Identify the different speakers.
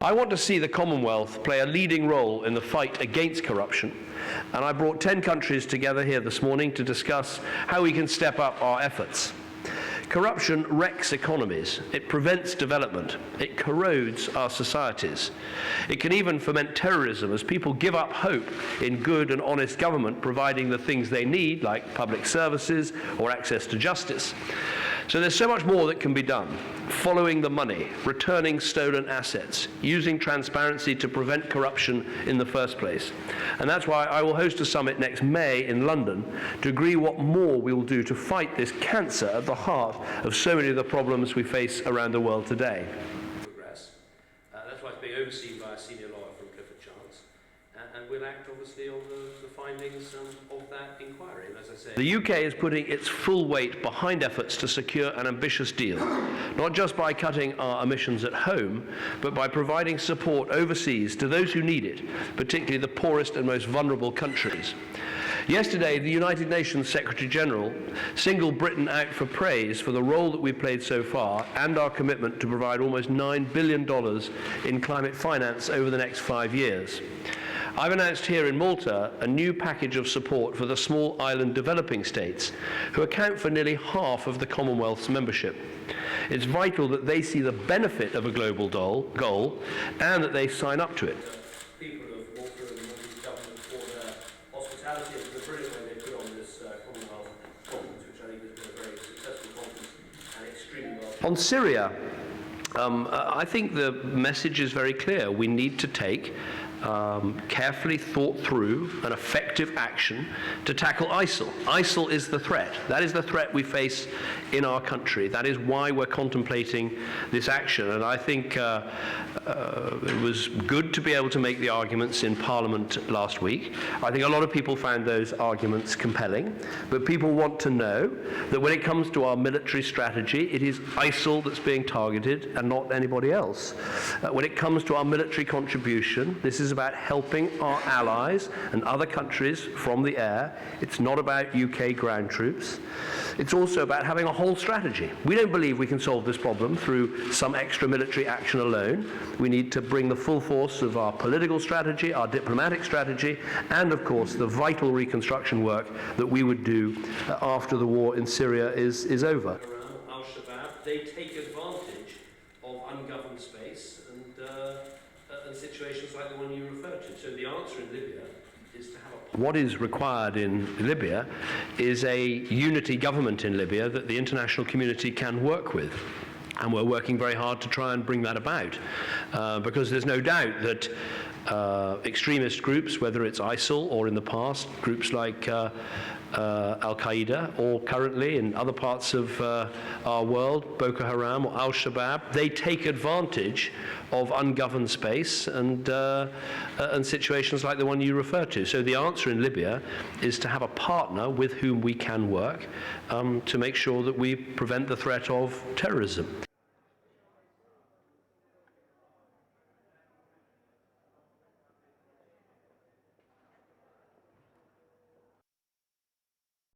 Speaker 1: I want to see the Commonwealth play a leading role in the fight against corruption, and I brought 10 countries together here this morning to discuss how we can step up our efforts. Corruption wrecks economies, it prevents development, it corrodes our societies. It can even foment terrorism as people give up hope in good and honest government providing the things they need, like public services or access to justice. So there's so much more that can be done. Following the money, returning stolen assets, using transparency to prevent corruption in the first place. And that's why I will host a summit next May in London to agree what more we will do to fight this cancer at the heart of so many of the problems we face around the world today. That's why it's being overseen by a senior lawyer from Clifford Chance, and we'll act obviously on the findings of that inquiry. And as I say, the UK is putting its full weight behind efforts to secure an ambitious deal, not just by cutting our emissions at home, but by providing support overseas to those who need it, particularly the poorest and most vulnerable countries. Yesterday, the United Nations Secretary-General singled Britain out for praise for the role that we've played so far and our commitment to provide almost $9 billion in climate finance over the next 5 years. I've announced here in Malta a new package of support for the small island developing states, who account for nearly half of the Commonwealth's membership. It's vital that they see the benefit of a global goal and that they sign up to it. People of Malta and the Maltese government for their hospitality and for the brilliant way they put on this Commonwealth conference, which I think has been a very successful conference and extremely well. On Syria, I think the message is very clear. We need to take carefully thought through and effective action to tackle ISIL. ISIL is the threat. That is the threat we face in our country. That is why we're contemplating this action. And I think it was good to be able to make the arguments in Parliament last week. I think a lot of people found those arguments compelling. But people want to know that when it comes to our military strategy, it is ISIL that's being targeted and not anybody else. When it comes to our military contribution, this is about helping our allies and other countries from the air. It's not about UK ground troops. It's also about having a whole strategy. We don't believe we can solve this problem through some extra military action alone. We need to bring the full force of our political strategy, our diplomatic strategy, and of course the vital reconstruction work that we would do after the war in Syria is over. Al-Shabaab, they take advantage of ungoverned space and situations like the one you referred to. So the answer in Libya is to have what is required in Libya is a unity government in Libya that the international community can work with. And we're working very hard to try and bring that about. Because there's no doubt that extremist groups, whether it's ISIL or in the past, groups like Al-Qaeda, or currently in other parts of our world, Boko Haram or Al-Shabaab, they take advantage of ungoverned space and situations like the one you refer to. So the answer in Libya is to have a partner with whom we can work to make sure that we prevent the threat of terrorism.